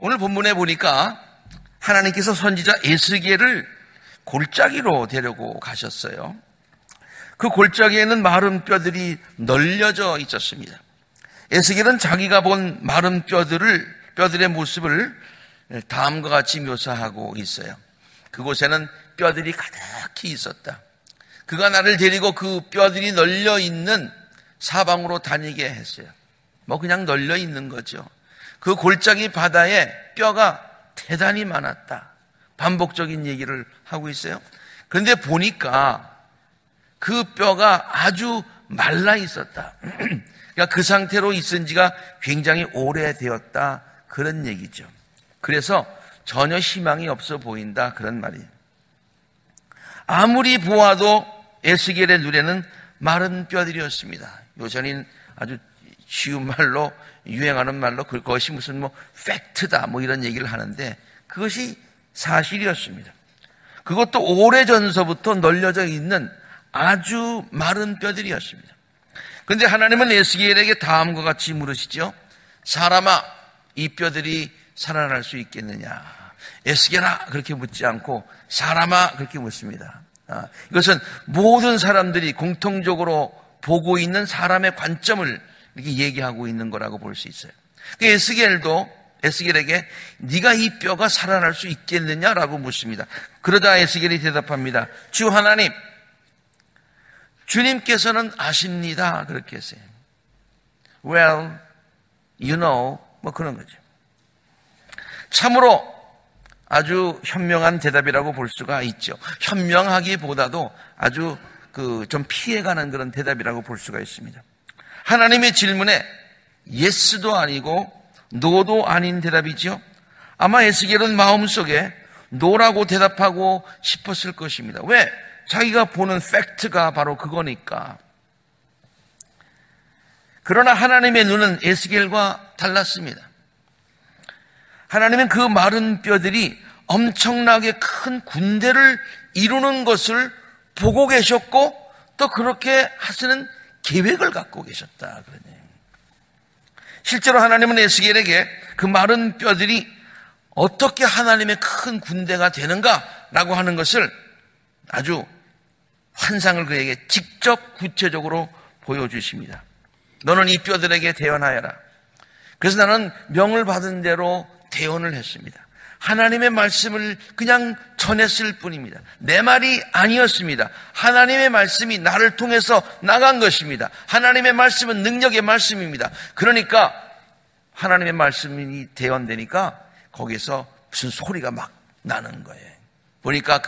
오늘 본문에 보니까 하나님께서 선지자 에스겔을 골짜기로 데리고 가셨어요. 그 골짜기에는 마른 뼈들이 널려져 있었습니다. 에스겔은 자기가 본 마른 뼈들의 모습을 다음과 같이 묘사하고 있어요. 그곳에는 뼈들이 가득히 있었다. 그가 나를 데리고 그 뼈들이 널려 있는 사방으로 다니게 했어요. 그냥 널려 있는 거죠. 그 골짜기 바다에 뼈가 대단히 많았다. 반복적인 얘기를 하고 있어요. 그런데 보니까 그 뼈가 아주 말라 있었다. 그러니까 그 상태로 있은 지가 굉장히 오래되었다. 그런 얘기죠. 그래서 전혀 희망이 없어 보인다. 그런 말이에요. 아무리 보아도 에스겔의 눈에는 마른 뼈들이었습니다. 요새는 아주 쉬운 말로, 유행하는 말로 그것이 무슨 팩트다 이런 얘기를 하는데 그것이 사실이었습니다. 그것도 오래전서부터 널려져 있는 아주 마른 뼈들이었습니다. 그런데 하나님은 에스겔에게 다음과 같이 물으시죠. 사람아, 이 뼈들이 살아날 수 있겠느냐? 에스겔아 그렇게 묻지 않고 사람아 그렇게 묻습니다. 이것은 모든 사람들이 공통적으로 보고 있는 사람의 관점을 이렇게 얘기하고 있는 거라고 볼 수 있어요. 에스겔에게 네가 이 뼈가 살아날 수 있겠느냐라고 묻습니다. 그러자 에스겔이 대답합니다. 주 하나님, 주님께서는 아십니다. 그렇게 했어요. Well, you know, 그런 거죠. 참으로 아주 현명한 대답이라고 볼 수가 있죠. 현명하기보다도 아주 좀 피해가는 그런 대답이라고 볼 수가 있습니다. 하나님의 질문에 yes도 아니고 no도 아닌 대답이죠. 아마 에스겔은 마음속에 no라고 대답하고 싶었을 것입니다. 왜? 자기가 보는 팩트가 바로 그거니까. 그러나 하나님의 눈은 에스겔과 달랐습니다. 하나님은 그 마른 뼈들이 엄청나게 큰 군대를 이루는 것을 보고 계셨고 또 그렇게 하시는 계획을 갖고 계셨다. 그러네요. 실제로 하나님은 에스겔에게 그 마른 뼈들이 어떻게 하나님의 큰 군대가 되는가라고 하는 것을 아주 환상을 그에게 직접 구체적으로 보여주십니다. 너는 이 뼈들에게 대언하여라. 그래서 나는 명을 받은 대로 대언을 했습니다. 하나님의 말씀을 그냥 전했을 뿐입니다. 내 말이 아니었습니다. 하나님의 말씀이 나를 통해서 나간 것입니다. 하나님의 말씀은 능력의 말씀입니다. 그러니까 하나님의 말씀이 대언되니까 거기서 무슨 소리가 막 나는 거예요. 보니까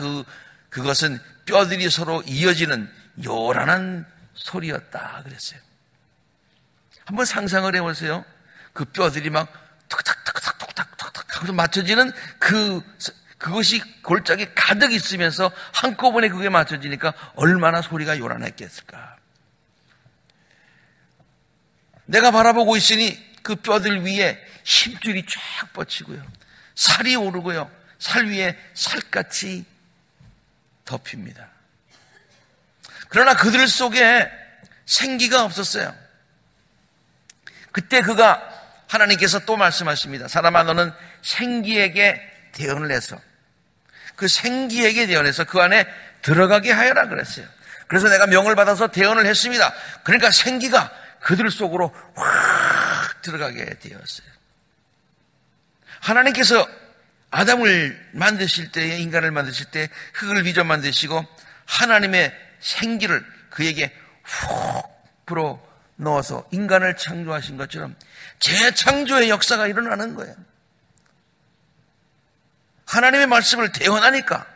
그것은 뼈들이 서로 이어지는 요란한 소리였다 그랬어요. 한번 상상을 해보세요. 그 뼈들이 막 툭탁툭탁툭탁툭탁 하고 맞춰지는 그것이 골짜기 가득 있으면서 한꺼번에 그게 맞춰지니까 얼마나 소리가 요란했겠을까. 내가 바라보고 있으니 그 뼈들 위에 힘줄이 쫙 뻗치고요. 살이 오르고요. 살 위에 살갗이 덮입니다. 그러나 그들 속에 생기가 없었어요. 그때 하나님께서 또 말씀하십니다. 사람아, 너는 생기에게 대언을 해서 그 생기에게 대언해서 그 안에 들어가게 하여라 그랬어요. 그래서 내가 명을 받아서 대언을 했습니다. 그러니까 생기가 그들 속으로 확 들어가게 되었어요. 하나님께서 아담을 만드실 때, 인간을 만드실 때 흙을 빚어 만드시고 하나님의 생기를 그에게 훅 불어 넣어서 인간을 창조하신 것처럼 재창조의 역사가 일어나는 거예요. 하나님의 말씀을 대언하니까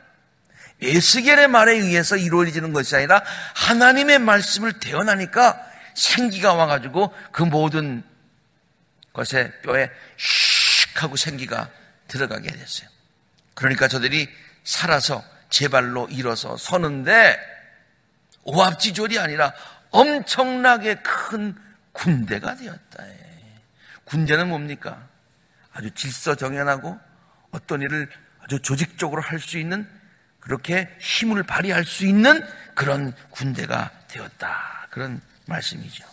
에스겔의 말에 의해서 이루어지는 것이 아니라 하나님의 말씀을 대언하니까 생기가 와가지고 그 모든 것에 뼈에 슉 하고 생기가 들어가게 됐어요. 그러니까 저들이 살아서 제 발로 일어서 서는데 오합지졸이 아니라 엄청나게 큰 군대가 되었다. 군대는 뭡니까? 아주 질서정연하고 어떤 일을 아주 조직적으로 할 수 있는, 그렇게 힘을 발휘할 수 있는 그런 군대가 되었다. 그런 말씀이죠.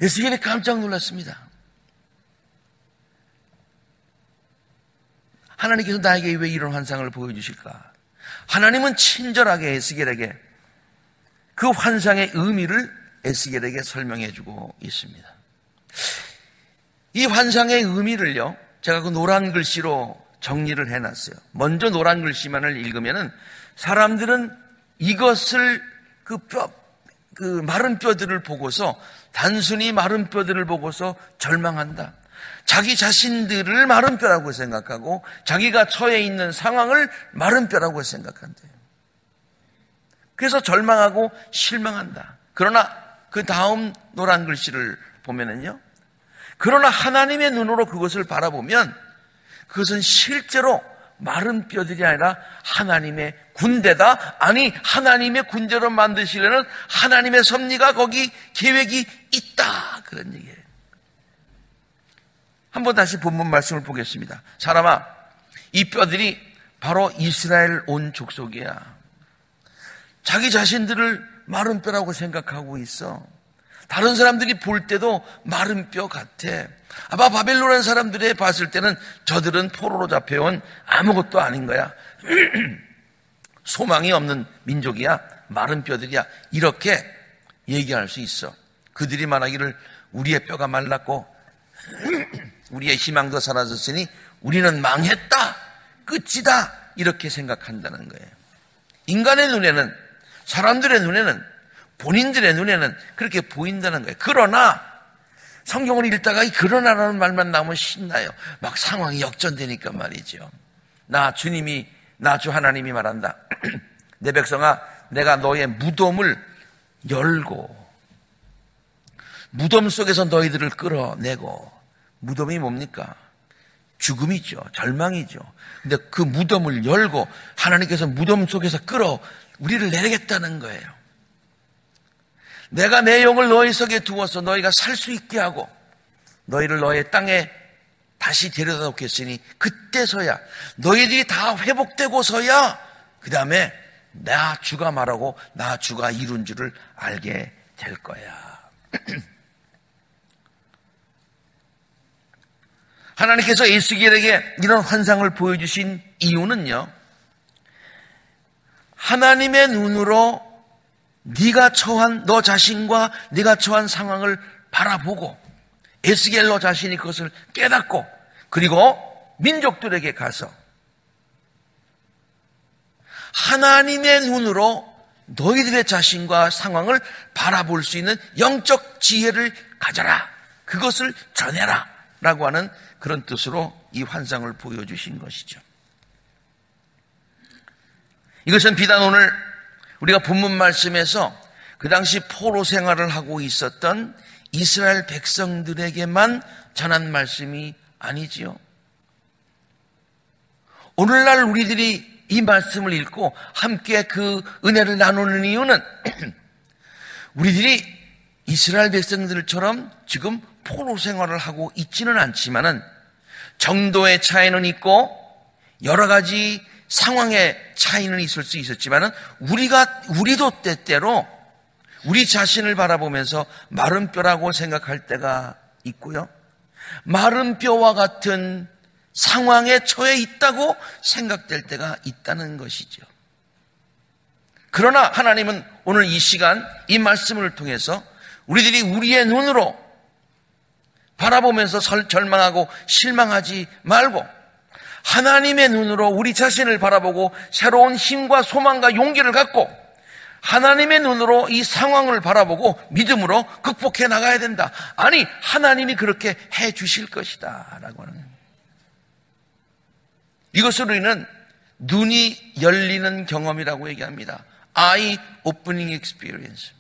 에스겔이 깜짝 놀랐습니다. 하나님께서 나에게 왜 이런 환상을 보여주실까? 하나님은 친절하게 에스겔에게 그 환상의 의미를 에스겔에게 설명해 주고 있습니다. 이 환상의 의미를요, 제가 그 노란 글씨로 정리를 해놨어요. 먼저 노란 글씨만을 읽으면은 사람들은 이것을 그 마른 뼈들을 보고서, 단순히 마른 뼈들을 보고서 절망한다. 자기 자신들을 마른 뼈라고 생각하고 자기가 처해 있는 상황을 마른 뼈라고 생각한대요. 그래서 절망하고 실망한다. 그러나 그 다음 노란 글씨를 보면은요, 그러나 하나님의 눈으로 그것을 바라보면 그것은 실제로 마른 뼈들이 아니라 하나님의 군대다. 아니, 하나님의 군대로 만드시려는 하나님의 섭리가, 거기 계획이 있다. 그런 얘기예요. 한번 다시 본문 말씀을 보겠습니다. 사람아, 이 뼈들이 바로 이스라엘 온 족속이야. 자기 자신들을 마른 뼈라고 생각하고 있어. 다른 사람들이 볼 때도 마른 뼈 같아. 아마 바벨론 사람들이 봤을 때는 저들은 포로로 잡혀온 아무것도 아닌 거야. 소망이 없는 민족이야. 마른 뼈들이야. 이렇게 얘기할 수 있어. 그들이 말하기를 우리의 뼈가 말랐고 우리의 희망도 사라졌으니 우리는 망했다. 끝이다. 이렇게 생각한다는 거예요. 인간의 눈에는, 사람들의 눈에는, 본인들의 눈에는 그렇게 보인다는 거예요. 그러나 성경을 읽다가 이 그러나라는 말만 나오면 신나요. 막 상황이 역전되니까 말이죠. 나 주 하나님이 말한다. 내 백성아, 내가 너의 무덤을 열고 무덤 속에서 너희들을 끌어내고, 무덤이 뭡니까? 죽음이죠. 절망이죠. 근데 그 무덤을 열고 하나님께서 무덤 속에서 우리를 내리겠다는 거예요. 내가 내 영을 너희 속에 두어서 너희가 살 수 있게 하고 너희를 너의 땅에 다시 데려다 놓겠으니 그때서야, 너희들이 다 회복되고서야 그 다음에 나 주가 말하고 나 주가 이룬 줄을 알게 될 거야. 하나님께서 에스겔에게 이런 환상을 보여주신 이유는요, 하나님의 눈으로 네가 처한, 너 자신과 네가 처한 상황을 바라보고 에스겔 너 자신이 그것을 깨닫고, 그리고 민족들에게 가서 하나님의 눈으로 너희들의 자신과 상황을 바라볼 수 있는 영적 지혜를 가져라, 그것을 전해라 라고 하는 그런 뜻으로 이 환상을 보여주신 것이죠. 이것은 비단 오늘 우리가 본문 말씀에서 그 당시 포로 생활을 하고 있었던 이스라엘 백성들에게만 전한 말씀이 아니지요. 오늘날 우리들이 이 말씀을 읽고 함께 그 은혜를 나누는 이유는 우리들이 이스라엘 백성들처럼 지금 포로 생활을 하고 있지는 않지만은 정도의 차이는 있고 여러 가지 상황의 차이는 있을 수 있었지만은 우리도 때때로 우리 자신을 바라보면서 마른 뼈라고 생각할 때가 있고요, 마른 뼈와 같은 상황에 처해 있다고 생각될 때가 있다는 것이죠. 그러나 하나님은 오늘 이 시간 이 말씀을 통해서 우리들이 우리의 눈으로 바라보면서 절망하고 실망하지 말고 하나님의 눈으로 우리 자신을 바라보고 새로운 힘과 소망과 용기를 갖고 하나님의 눈으로 이 상황을 바라보고 믿음으로 극복해 나가야 된다. 아니, 하나님이 그렇게 해 주실 것이다 라고 하는, 이것을 우리는 눈이 열리는 경험이라고 얘기합니다. Eye opening experience.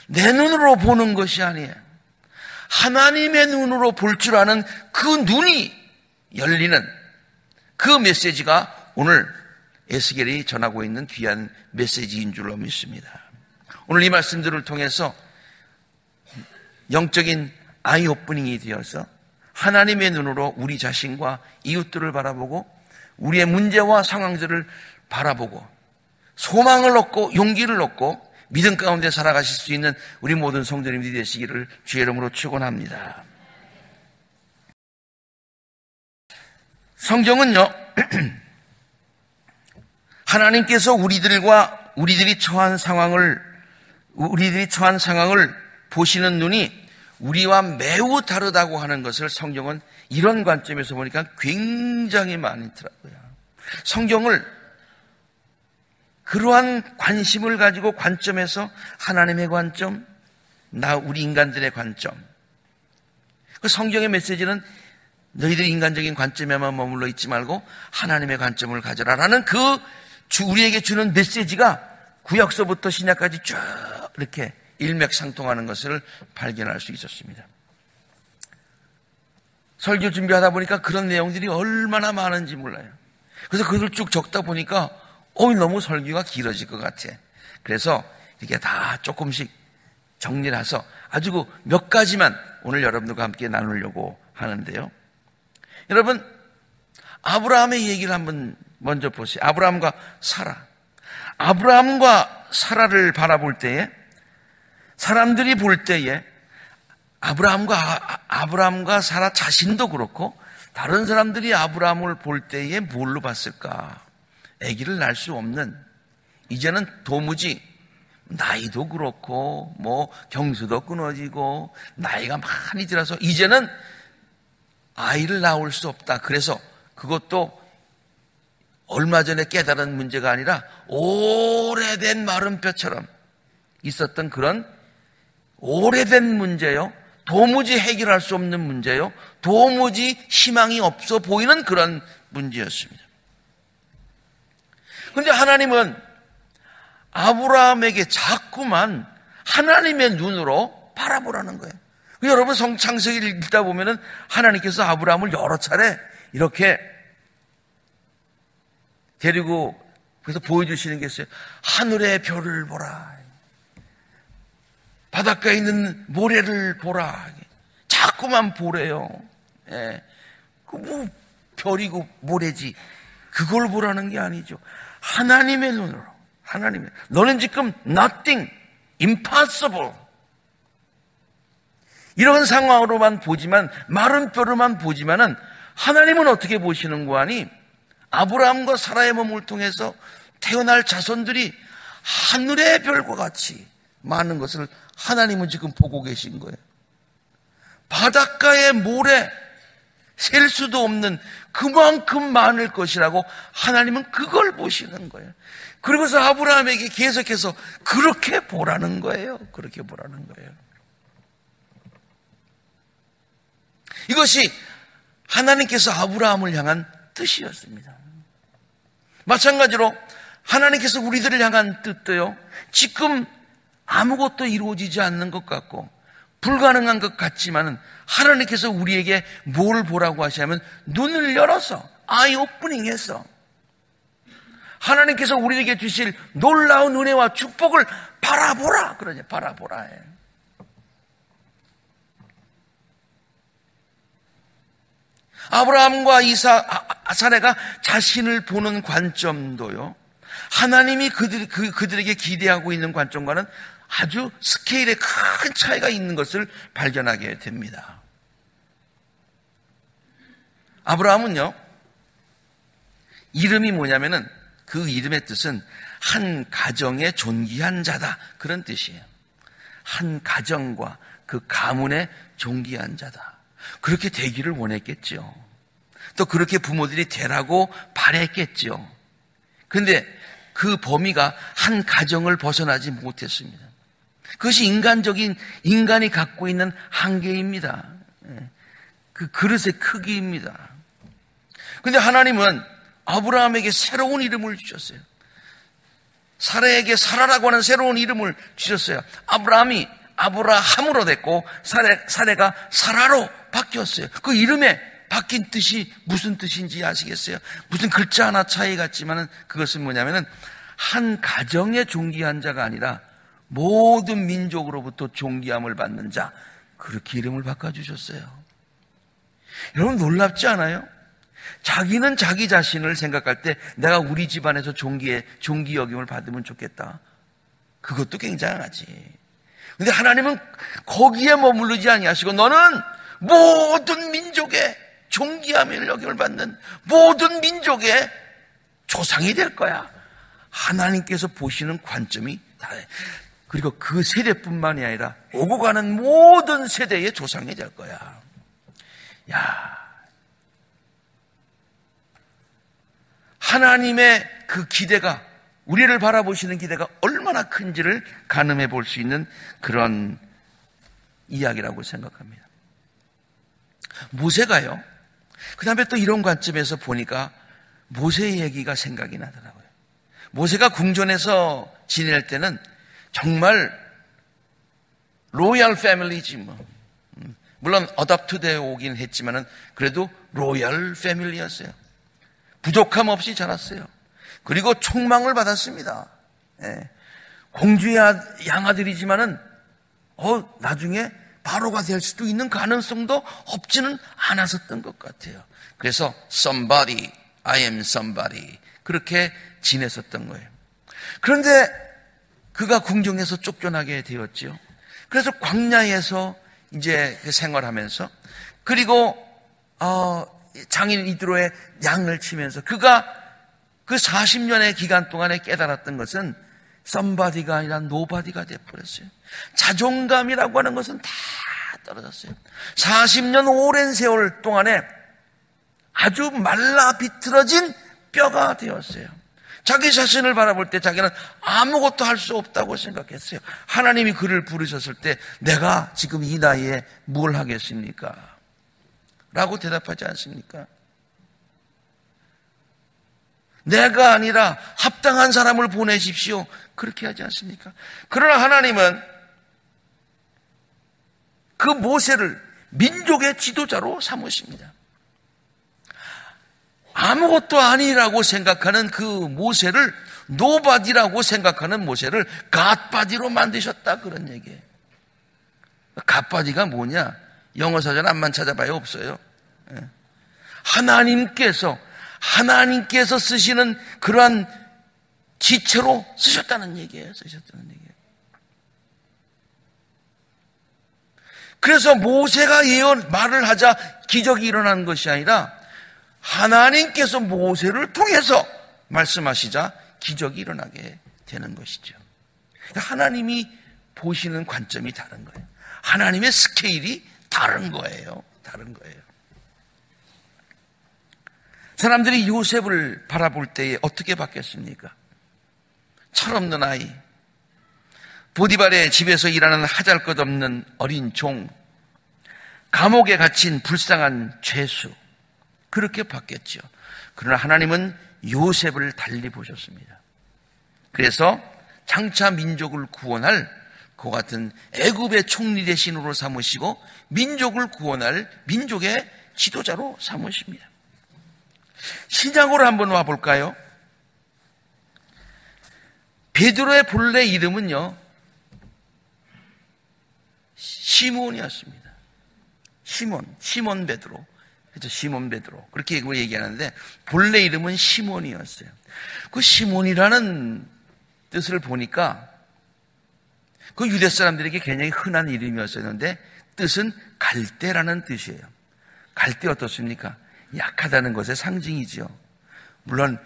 내 눈으로 보는 것이 아니에요. 하나님의 눈으로 볼 줄 아는 그 눈이 열리는 그 메시지가 오늘 에스겔이 전하고 있는 귀한 메시지인 줄로 믿습니다. 오늘 이 말씀들을 통해서 영적인 아이 오프닝이 되어서 하나님의 눈으로 우리 자신과 이웃들을 바라보고 우리의 문제와 상황들을 바라보고 소망을 얻고 용기를 얻고 믿음 가운데 살아가실 수 있는 우리 모든 성도님들이 되시기를 주의 이름으로 축원합니다. 성경은요, 하나님께서 우리들이 처한 상황을 보시는 눈이 우리와 매우 다르다고 하는 것을 성경은 이런 관점에서 보니까 굉장히 많더라고요. 성경을 그러한 관심을 가지고 관점에서 하나님의 관점, 우리 인간들의 관점. 그 성경의 메시지는 너희들이 인간적인 관점에만 머물러 있지 말고 하나님의 관점을 가져라라는 우리에게 주는 메시지가 구약서부터 신약까지 쭉 이렇게 일맥상통하는 것을 발견할 수 있었습니다. 설교 준비하다 보니까 그런 내용들이 얼마나 많은지 몰라요. 그래서 그걸 쭉 적다 보니까 너무 설교가 길어질 것 같아. 그래서 이렇게 다 조금씩 정리를 해서 아주 몇 가지만 오늘 여러분들과 함께 나누려고 하는데요. 여러분, 아브라함의 얘기를 한번 먼저 보세요. 아브라함과 사라를 바라볼 때에, 사람들이 볼 때에 아브라함과 사라 자신도 그렇고 다른 사람들이 아브라함을 볼 때에 뭘로 봤을까? 아기를 낳을 수 없는, 이제는 도무지 나이도 그렇고 경수도 끊어지고 나이가 많이 들어서 이제는 아이를 낳을 수 없다. 그래서 그것도 얼마 전에 깨달은 문제가 아니라 오래된 마른 뼈처럼 있었던 그런 오래된 문제요. 도무지 해결할 수 없는 문제요. 도무지 희망이 없어 보이는 그런 문제였습니다. 그런데 하나님은 아브라함에게 자꾸만 하나님의 눈으로 바라보라는 거예요. 여러분 창세기를 읽다 보면은 하나님께서 아브라함을 여러 차례 이렇게 데리고 그래서 보여주시는 게 있어요. 하늘의 별을 보라, 바닷가에 있는 모래를 보라. 자꾸만 보래요. 별이고 모래지 그걸 보라는 게 아니죠. 하나님의 눈으로, 너는 지금 nothing, impossible 이런 상황으로만 보지만, 마른 뼈로만 보지만은 하나님은 어떻게 보시는 거 아니? 아브라함과 사라의 몸을 통해서 태어날 자손들이 하늘의 별과 같이 많은 것을 하나님은 지금 보고 계신 거예요. 바닷가의 모래, 셀 수도 없는 그만큼 많을 것이라고 하나님은 그걸 보시는 거예요. 그리고서 아브라함에게 계속해서 그렇게 보라는 거예요. 그렇게 보라는 거예요. 이것이 하나님께서 아브라함을 향한 뜻이었습니다. 마찬가지로 하나님께서 우리들을 향한 뜻도요, 지금 아무것도 이루어지지 않는 것 같고 불가능한 것 같지만은 하나님께서 우리에게 뭘 보라고 하시냐면 눈을 열어서, 아이 오프닝해서 하나님께서 우리에게 주실 놀라운 은혜와 축복을 바라보라. 그러죠. 바라보라 해. 아브라함과 사라가 자신을 보는 관점도요, 하나님이 그들에게 기대하고 있는 관점과는 아주 스케일에 큰 차이가 있는 것을 발견하게 됩니다. 아브라함은요, 이름이 뭐냐면은 그 이름의 뜻은 한 가정의 존귀한 자다, 그런 뜻이에요. 한 가정과 그 가문의 존귀한 자다. 그렇게 되기를 원했겠죠. 또 그렇게 부모들이 되라고 바랬겠죠. 그런데 그 범위가 한 가정을 벗어나지 못했습니다. 그것이 인간이 갖고 있는 한계입니다. 그 그릇의 크기입니다. 그런데 하나님은 아브라함에게 새로운 이름을 주셨어요. 사라에게 사라라고 하는 새로운 이름을 주셨어요. 아브라함이 아브라함으로 됐고 사라가 사라로 바뀌었어요. 그 이름에 바뀐 뜻이 무슨 뜻인지 아시겠어요? 무슨 글자 하나 차이 같지만은 그것은 뭐냐면은 한 가정의 존귀한 자가 아니라 모든 민족으로부터 존귀함을 받는 자, 그렇게 이름을 바꿔주셨어요. 여러분 놀랍지 않아요? 자기는 자기 자신을 생각할 때 내가 우리 집안에서 존귀 여김을 받으면 좋겠다. 그것도 굉장하지. 근데 하나님은 거기에 머무르지 아니하시고 너는 모든 민족의 존귀함을 여김을 받는 모든 민족의 조상이 될 거야. 하나님께서 보시는 관점이 다르. 그리고 그 세대뿐만이 아니라 오고 가는 모든 세대의 조상이 될 거야. 야, 하나님의 그 기대가, 우리를 바라보시는 기대가 얼마나 큰지를 가늠해 볼 수 있는 그런 이야기라고 생각합니다. 모세가요, 그 다음에 또 이런 관점에서 보니까 모세의 얘기가 생각이 나더라고요. 모세가 궁전에서 지낼 때는 정말 로얄 패밀리지 뭐. 물론 어답트되어 오긴 했지만은 그래도 로얄 패밀리였어요. 부족함 없이 자랐어요. 그리고 총망을 받았습니다. 예. 공주의 양아들이지만은 나중에 바로가 될 수도 있는 가능성도 없지는 않았었던 것 같아요. 그래서 somebody, I am somebody 그렇게 지냈었던 거예요. 그런데 그가 궁정에서 쫓겨나게 되었죠. 그래서 광야에서 이제 생활하면서, 그리고 장인 이드로의 양을 치면서 그가 그 40년의 기간 동안에 깨달았던 것은 somebody가 아니라 nobody가 되어버렸어요. 자존감이라고 하는 것은 다 떨어졌어요. 40년 오랜 세월 동안에 아주 말라 비틀어진 뼈가 되었어요. 자기 자신을 바라볼 때 자기는 아무것도 할 수 없다고 생각했어요. 하나님이 그를 부르셨을 때 내가 지금 이 나이에 뭘 하겠습니까? 라고 대답하지 않습니까? 내가 아니라 합당한 사람을 보내십시오. 그렇게 하지 않습니까? 그러나 하나님은 그 모세를 민족의 지도자로 삼으십니다. 아무것도 아니라고 생각하는 그 모세를, 노바디라고 생각하는 모세를 갓바디로 만드셨다, 그런 얘기예요. 갓바디가 뭐냐? 영어 사전 암만 찾아봐야 없어요. 하나님께서 쓰시는 그러한 지체로 쓰셨다는 얘기예요. 그래서 모세가 말을 하자 기적이 일어나는 것이 아니라 하나님께서 모세를 통해서 말씀하시자 기적이 일어나게 되는 것이죠. 하나님이 보시는 관점이 다른 거예요. 하나님의 스케일이 다른 거예요. 사람들이 요셉을 바라볼 때에 어떻게 봤겠습니까? 철없는 아이, 보디발의 집에서 일하는 하잘것없는 어린 종, 감옥에 갇힌 불쌍한 죄수, 그렇게 봤겠죠. 그러나 하나님은 요셉을 달리 보셨습니다. 그래서 장차 민족을 구원할 그 같은 애굽의 총리 대신으로 삼으시고 민족을 구원할 민족의 지도자로 삼으십니다. 신약으로 한번 와볼까요? 베드로의 본래 이름은요, 시몬이었습니다. 시몬 베드로. 그렇죠? 시몬 베드로. 그렇게 얘기하는데 본래 이름은 시몬이었어요. 그 시몬이라는 뜻을 보니까 그 유대 사람들에게 굉장히 흔한 이름이었었는데 뜻은 갈대라는 뜻이에요. 갈대 어떻습니까? 약하다는 것의 상징이죠. 물론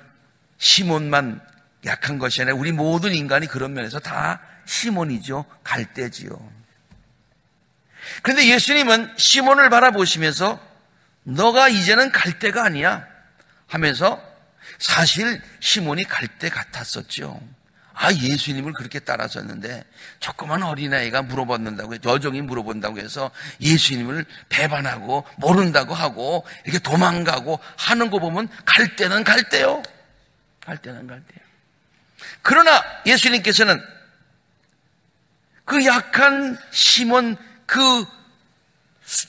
시몬만 약한 것이 아니라 우리 모든 인간이 그런 면에서 다 시몬이죠. 갈대지요. 그런데 예수님은 시몬을 바라보시면서 너가 이제는 갈대가 아니야 하면서 사실 시몬이 갈대 같았었죠. 예수님을 그렇게 따라섰는데 조그만 어린아이가 물어본다고, 여종이 물어본다고 해서 예수님을 배반하고 모른다고 하고 이렇게 도망가고 하는 거 보면 갈대는 갈대요. 그러나 예수님께서는 그 약한 시몬, 그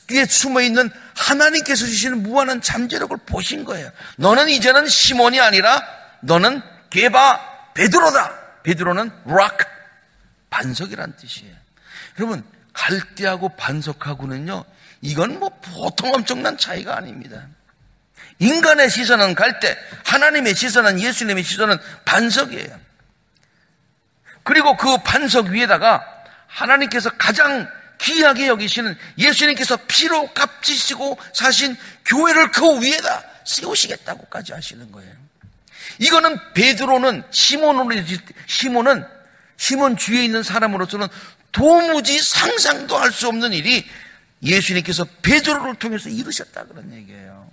뒤에 숨어있는 하나님께서 주시는 무한한 잠재력을 보신 거예요. 너는 이제는 시몬이 아니라 너는 게바 베드로다. 베드로는 rock, 반석이란 뜻이에요. 여러분, 갈대하고 반석하고는요, 이건 뭐 보통 엄청난 차이가 아닙니다. 인간의 시선은 갈대, 하나님의 시선은, 예수님의 시선은 반석이에요. 그리고 그 반석 위에다가 하나님께서 가장 귀하게 여기시는 예수님께서 피로 값지시고 사신 교회를 그 위에다 세우시겠다고까지 하시는 거예요. 이거는 베드로는 시몬 주위에 있는 사람으로서는 도무지 상상도 할 수 없는 일이 예수님께서 베드로를 통해서 이루셨다 그런 얘기예요.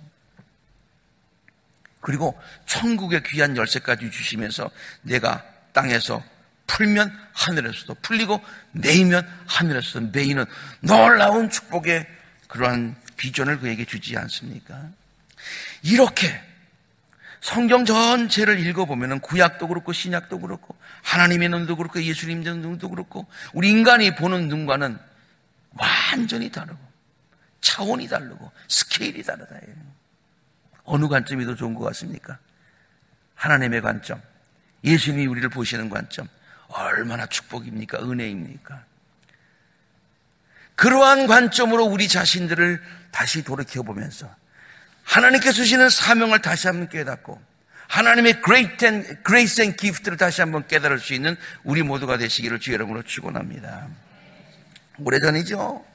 그리고 천국의 귀한 열쇠까지 주시면서 내가 땅에서 풀면 하늘에서도 풀리고 매이면 하늘에서도 매이는 놀라운 축복의 그러한 비전을 그에게 주지 않습니까? 이렇게 성경 전체를 읽어보면 구약도 그렇고 신약도 그렇고 하나님의 눈도 그렇고 예수님의 눈도 그렇고 우리 인간이 보는 눈과는 완전히 다르고 차원이 다르고 스케일이 다르다. 어느 관점이 더 좋은 것 같습니까? 하나님의 관점, 예수님이 우리를 보시는 관점, 얼마나 축복입니까? 은혜입니까? 그러한 관점으로 우리 자신들을 다시 돌이켜보면서 하나님께서 주시는 사명을 다시 한번 깨닫고 하나님의 grace and gift를 다시 한번 깨달을 수 있는 우리 모두가 되시기를 주의 이름으로 축원합니다. 오래전이죠.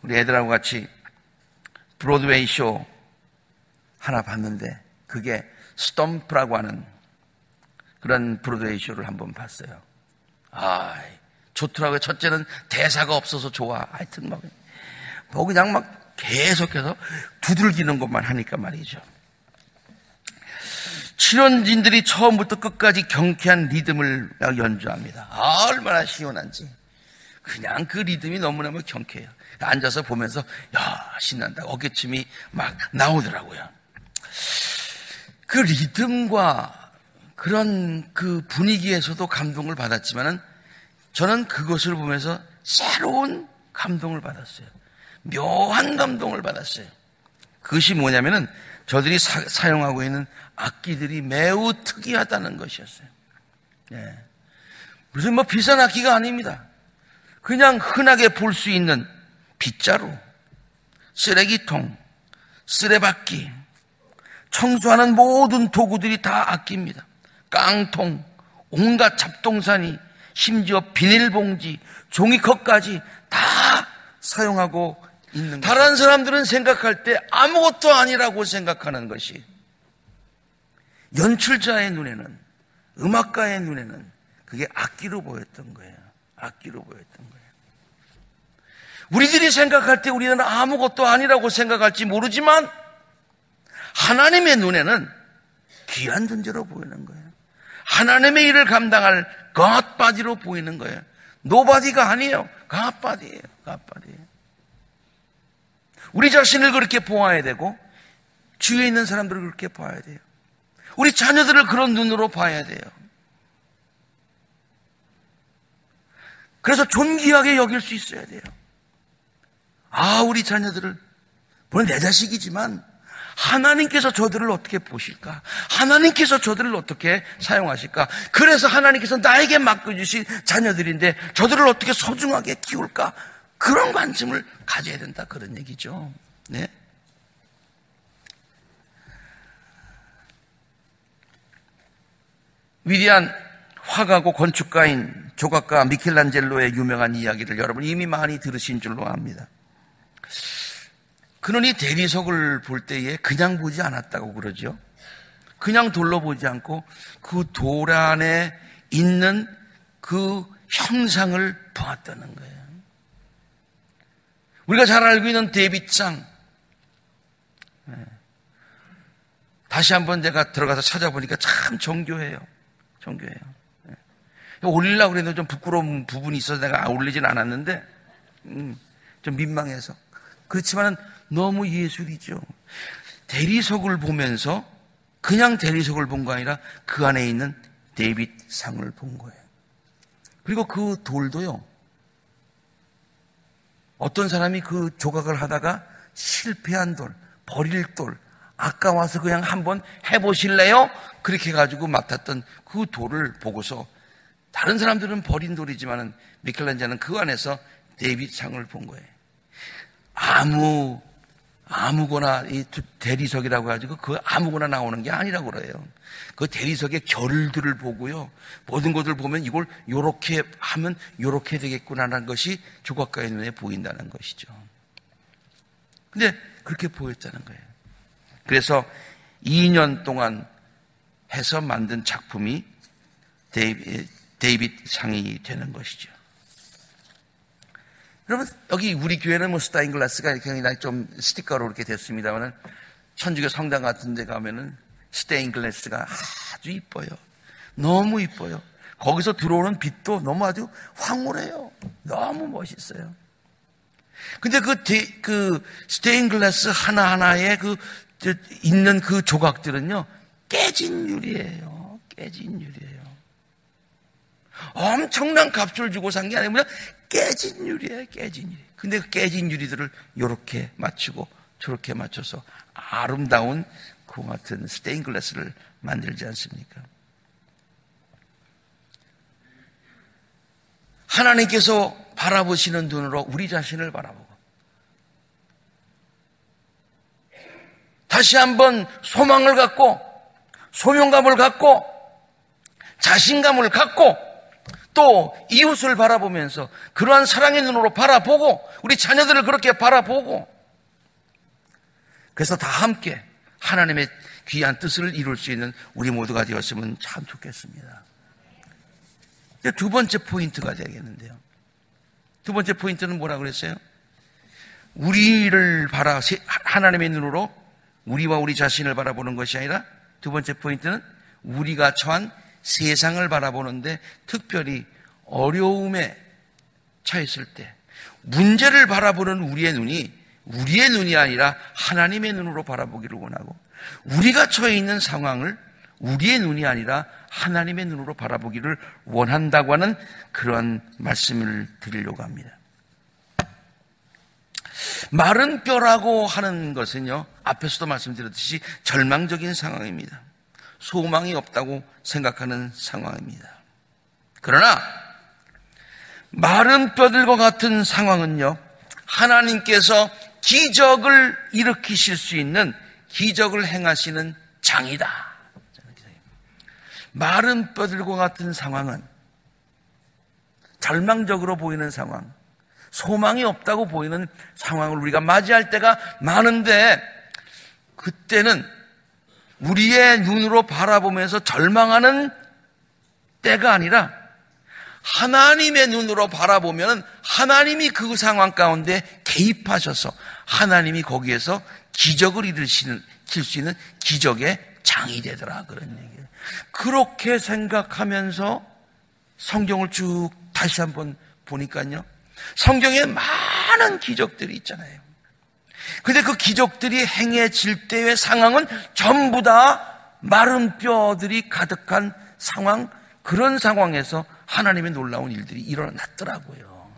우리 애들하고 같이 브로드웨이 쇼 하나 봤는데 그게 스톰프라고 하는 그런 브로드웨이 쇼를 한번 봤어요. 좋더라고요. 첫째는 대사가 없어서 좋아. 하여튼 그냥 막 계속해서 두들기는 것만 하니까 말이죠. 출연진들이 처음부터 끝까지 경쾌한 리듬을 연주합니다. 얼마나 시원한지. 그냥 그 리듬이 너무너무 경쾌해요. 앉아서 보면서 신난다. 어깨춤이 막 나오더라고요. 그 리듬과 그런 그 분위기에서도 감동을 받았지만은 저는 그것을 보면서 새로운 감동을 받았어요. 묘한 감동을 받았어요. 그것이 뭐냐면은 저들이 사용하고 있는 악기들이 매우 특이하다는 것이었어요. 무슨 비싼 악기가 아닙니다. 그냥 흔하게 볼 수 있는 빗자루, 쓰레기통, 쓰레받기, 청소하는 모든 도구들이 다 악기입니다. 깡통, 온갖 잡동사니, 심지어 비닐봉지, 종이컵까지 다 사용하고 있는 거예요. 다른 사람들은 생각할 때 아무것도 아니라고 생각하는 것이 연출자의 눈에는, 음악가의 눈에는 그게 악기로 보였던 거예요. 악기로 보였던 거예요. 우리들이 생각할 때 우리는 아무것도 아니라고 생각할지 모르지만 하나님의 눈에는 귀한 존재로 보이는 거예요. 하나님의 일을 감당할 갓바디로 보이는 거예요. 노바디가 아니에요. 갓바디예요. 갓바디예요. 우리 자신을 그렇게 보아야 되고 주위에 있는 사람들을 그렇게 봐야 돼요. 우리 자녀들을 그런 눈으로 봐야 돼요. 그래서 존귀하게 여길 수 있어야 돼요. 우리 자녀들을, 물론 내 자식이지만 하나님께서 저들을 어떻게 보실까? 하나님께서 저들을 어떻게 사용하실까? 그래서 하나님께서 나에게 맡겨주신 자녀들인데 저들을 어떻게 소중하게 키울까? 그런 관심을 가져야 된다. 그런 얘기죠. 네. 위대한 화가고 건축가인 조각가 미켈란젤로의 유명한 이야기를 여러분 이미 많이 들으신 줄로 압니다. 그는 이 대리석을 볼 때에 그냥 보지 않았다고 그러죠. 그냥 돌로 보지 않고 그 돌 안에 있는 그 형상을 보았다는 거예요. 우리가 잘 알고 있는 데이빗상, 다시 한번 내가 들어가서 찾아보니까 참 정교해요. 정교해요. 올리려고 그랬는데 좀 부끄러운 부분이 있어서 내가 올리진 않았는데 좀 민망해서. 그렇지만 너무 예술이죠. 대리석을 보면서 그냥 대리석을 본 거 아니라 그 안에 있는 데이빗상을 본 거예요. 그리고 그 돌도요, 어떤 사람이 그 조각을 하다가 실패한 돌, 버릴 돌, 아까워서 그냥 한번 해보실래요? 그렇게 해가지고 맡았던 그 돌을 보고서 다른 사람들은 버린 돌이지만 미켈란젤로는 그 안에서 데이빗상을 본 거예요. 아무 아무거나 이 대리석이라고 가지고 그 아무거나 나오는 게 아니라고 그래요. 그 대리석의 결들을 보고요. 모든 것을 보면 이걸 요렇게 하면 요렇게 되겠구나라는 것이 조각가의 눈에 보인다는 것이죠. 근데 그렇게 보였다는 거예요. 그래서 2년 동안 해서 만든 작품이 데이빗 상이 되는 것이죠. 여러분, 여기 우리 교회는 스타인글라스가 이렇게 좀 스티커로 이렇게 됐습니다만은 천주교 성당 같은 데 가면은 스테인글라스가 아주 이뻐요. 너무 이뻐요. 거기서 들어오는 빛도 너무 아주 황홀해요. 너무 멋있어요. 근데 그 스테인글라스 하나하나에 있는 그 조각들은요, 깨진 유리예요. 깨진 유리예요. 엄청난 값을 주고 산 게 아니라 깨진 유리예요. 깨진 유리. 근데 그 깨진 유리들을 이렇게 맞추고 저렇게 맞춰서 아름다운 그 같은 스테인글라스를 만들지 않습니까? 하나님께서 바라보시는 눈으로 우리 자신을 바라보고 다시 한번 소망을 갖고 소명감을 갖고 자신감을 갖고 또 이웃을 바라보면서 그러한 사랑의 눈으로 바라보고 우리 자녀들을 그렇게 바라보고 그래서 다 함께 하나님의 귀한 뜻을 이룰 수 있는 우리 모두가 되었으면 참 좋겠습니다. 두 번째 포인트가 되겠는데요. 두 번째 포인트는 뭐라고 그랬어요? 우리를 하나님의 눈으로 우리와 우리 자신을 바라보는 것이 아니라 두 번째 포인트는 우리가 처한 세상을 바라보는데 특별히 어려움에 처했을 때 문제를 바라보는 우리의 눈이 아니라 하나님의 눈으로 바라보기를 원하고 우리가 처해 있는 상황을 우리의 눈이 아니라 하나님의 눈으로 바라보기를 원한다고 하는 그런 말씀을 드리려고 합니다. 마른 뼈라고 하는 것은요, 앞에서도 말씀드렸듯이 절망적인 상황입니다. 소망이 없다고 생각하는 상황입니다. 그러나 마른 뼈들과 같은 상황은요, 하나님께서 기적을 일으키실 수 있는 기적을 행하시는 장이다. 마른 뼈들과 같은 상황은 절망적으로 보이는 상황, 소망이 없다고 보이는 상황을 우리가 맞이할 때가 많은데 그때는 우리의 눈으로 바라보면서 절망하는 때가 아니라 하나님의 눈으로 바라보면 하나님이 그 상황 가운데 개입하셔서 하나님이 거기에서 기적을 일으킬 수 있는 기적의 장이 되더라 그런 얘기예요. 그렇게 생각하면서 성경을 쭉 다시 한번 보니까요, 성경에 많은 기적들이 있잖아요. 근데 그 기적들이 행해질 때의 상황은 전부 다 마른 뼈들이 가득한 상황, 그런 상황에서 하나님의 놀라운 일들이 일어났더라고요.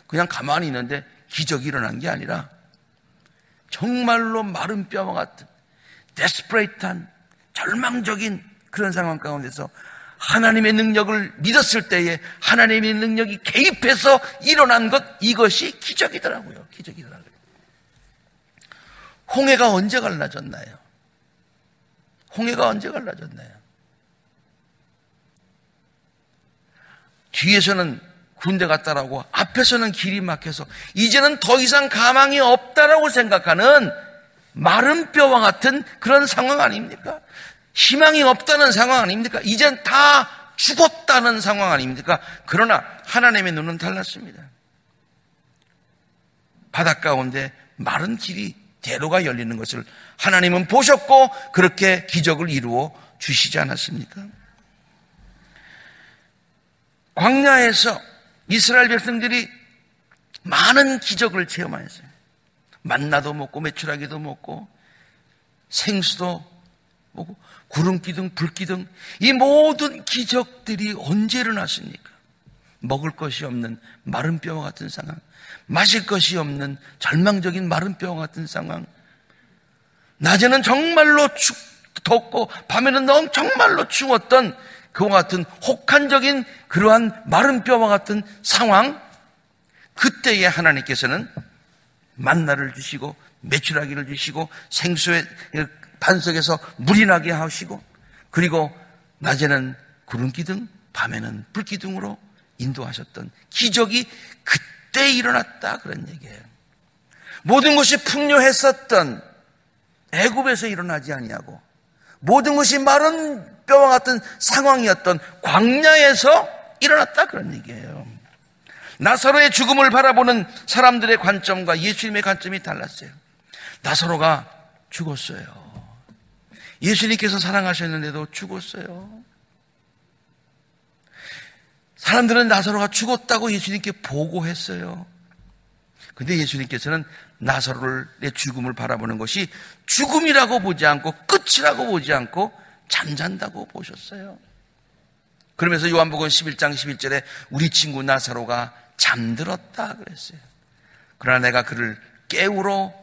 그냥 가만히 있는데 기적이 일어난 게 아니라 정말로 마른 뼈와 같은 데스퍼레이트한 절망적인 그런 상황 가운데서 하나님의 능력을 믿었을 때에 하나님의 능력이 개입해서 일어난 것, 이것이 기적이더라고요. 기적이더라고요. 홍해가 언제 갈라졌나요? 홍해가 언제 갈라졌나요? 뒤에서는 군대가 따라오고 앞에서는 길이 막혀서 이제는 더 이상 가망이 없다라고 생각하는 마른 뼈와 같은 그런 상황 아닙니까? 희망이 없다는 상황 아닙니까? 이젠 다 죽었다는 상황 아닙니까? 그러나 하나님의 눈은 달랐습니다. 바닷가 가운데 마른 길이 대로가 열리는 것을 하나님은 보셨고 그렇게 기적을 이루어 주시지 않았습니까? 광야에서 이스라엘 백성들이 많은 기적을 체험하였어요. 만나도 먹고 메추라기도 먹고 생수도 먹고 구름기둥 불기둥, 이 모든 기적들이 언제 일어났습니까? 먹을 것이 없는 마른 뼈와 같은 상황, 마실 것이 없는 절망적인 마른 뼈와 같은 상황, 낮에는 정말로 덥고 밤에는 정말로 추웠던 그와 같은 혹한적인 그러한 마른 뼈와 같은 상황, 그때에 하나님께서는 만나를 주시고 메추라기를 주시고 생수의 반석에서 물이 나게 하시고, 그리고 낮에는 구름기둥, 밤에는 불기둥으로 인도하셨던 기적이 그때 일어났다, 그런 얘기예요. 모든 것이 풍요했었던 애굽에서 일어나지 아니하고, 모든 것이 마른 뼈와 같은 상황이었던 광야에서 일어났다, 그런 얘기예요. 나사로의 죽음을 바라보는 사람들의 관점과 예수님의 관점이 달랐어요. 나사로가 죽었어요. 예수님께서 사랑하셨는데도 죽었어요. 사람들은 나사로가 죽었다고 예수님께 보고했어요. 근데 예수님께서는 나사로의 죽음을 바라보는 것이 죽음이라고 보지 않고, 끝이라고 보지 않고 잠잔다고 보셨어요. 그러면서 요한복음 11장 11절에 우리 친구 나사로가 잠들었다 그랬어요. 그러나 내가 그를 깨우러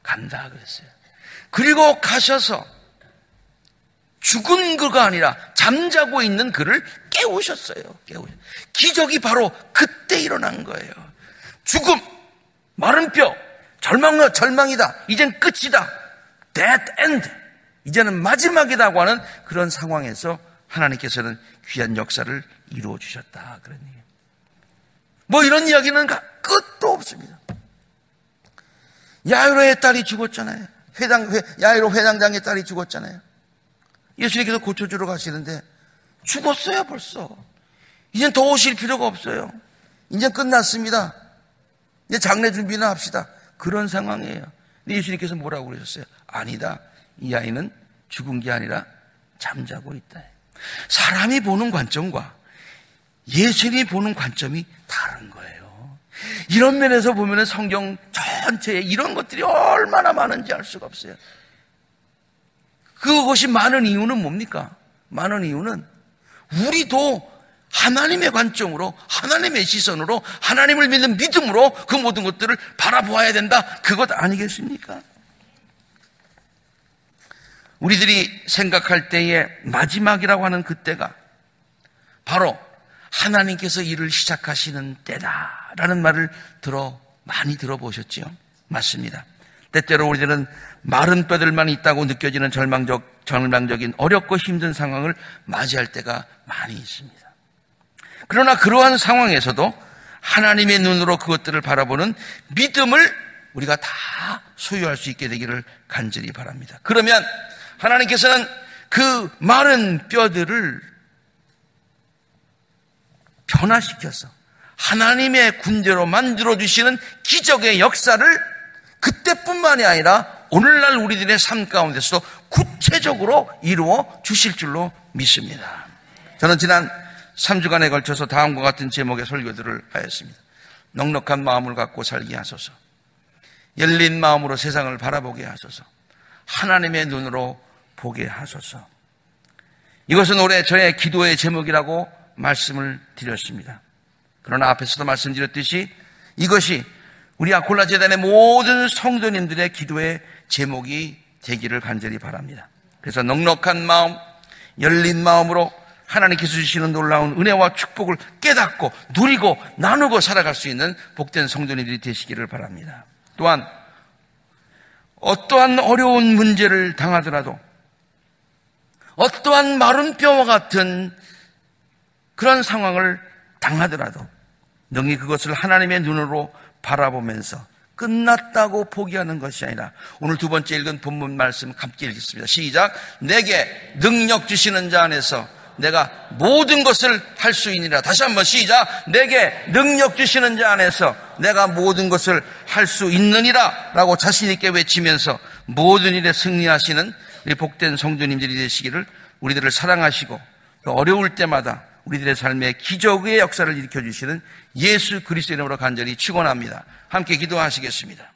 간다 그랬어요. 그리고 가셔서 죽은 그가 아니라 잠자고 있는 그를 깨우셨어요. 기적이 바로 그때 일어난 거예요. 죽음, 마른 뼈, 절망이다. 이젠 끝이다. Dead end. 이제는 마지막이라고 하는 그런 상황에서 하나님께서는 귀한 역사를 이루어 주셨다, 그런 얘기예요. 뭐 이런 이야기는 끝도 없습니다. 야이로의 딸이 죽었잖아요. 야이로 회당장의 딸이 죽었잖아요. 예수님께서 고쳐주러 가시는데 죽었어요, 벌써. 이젠 더 오실 필요가 없어요. 이제 끝났습니다. 이제 장례 준비나 합시다. 그런 상황이에요. 근데 예수님께서 뭐라고 그러셨어요? 아니다. 이 아이는 죽은 게 아니라 잠자고 있다. 사람이 보는 관점과 예수님이 보는 관점이 다른 거예요. 이런 면에서 보면 성경 전체에 이런 것들이 얼마나 많은지 알 수가 없어요. 그것이 많은 이유는 뭡니까? 많은 이유는 우리도 하나님의 관점으로, 하나님의 시선으로, 하나님을 믿는 믿음으로 그 모든 것들을 바라보아야 된다, 그것 아니겠습니까? 우리들이 생각할 때의 마지막이라고 하는 그때가 바로 하나님께서 일을 시작하시는 때다라는 말을 많이 들어보셨지요? 맞습니다. 때때로 우리들은 마른 뼈들만 있다고 느껴지는 절망적인 어렵고 힘든 상황을 맞이할 때가 많이 있습니다. 그러나 그러한 상황에서도 하나님의 눈으로 그것들을 바라보는 믿음을 우리가 다 소유할 수 있게 되기를 간절히 바랍니다. 그러면 하나님께서는 그 마른 뼈들을 변화시켜서 하나님의 군대로 만들어주시는 기적의 역사를 그때뿐만이 아니라 오늘날 우리들의 삶 가운데서도 구체적으로 이루어 주실 줄로 믿습니다. 저는 지난 3주간에 걸쳐서 다음과 같은 제목의 설교들을 하였습니다. 넉넉한 마음을 갖고 살게 하소서, 열린 마음으로 세상을 바라보게 하소서, 하나님의 눈으로 보게 하소서. 이것은 올해 저의 기도의 제목이라고 말씀을 드렸습니다. 그러나 앞에서도 말씀드렸듯이 이것이 우리 아콜라 재단의 모든 성도님들의 기도의 제목이 되기를 간절히 바랍니다. 그래서 넉넉한 마음, 열린 마음으로 하나님께서 주시는 놀라운 은혜와 축복을 깨닫고 누리고 나누고 살아갈 수 있는 복된 성도님들이 되시기를 바랍니다. 또한 어떠한 어려운 문제를 당하더라도, 어떠한 마른 뼈와 같은 그런 상황을 당하더라도 능히 그것을 하나님의 눈으로 바라보면서 끝났다고 포기하는 것이 아니라, 오늘 두 번째 읽은 본문 말씀 함께 읽겠습니다. 시작. 내게 능력 주시는 자 안에서 내가 모든 것을 할 수 있느니라. 다시 한번 시작. 내게 능력 주시는 자 안에서 내가 모든 것을 할 수 있느니라 라고 자신 있게 외치면서 모든 일에 승리하시는 우리 복된 성도님들이 되시기를, 우리들을 사랑하시고 또 어려울 때마다 우리들의 삶에 기적의 역사를 일으켜 주시는 예수 그리스도의 이름으로 간절히 축원합니다. 함께 기도하시겠습니다.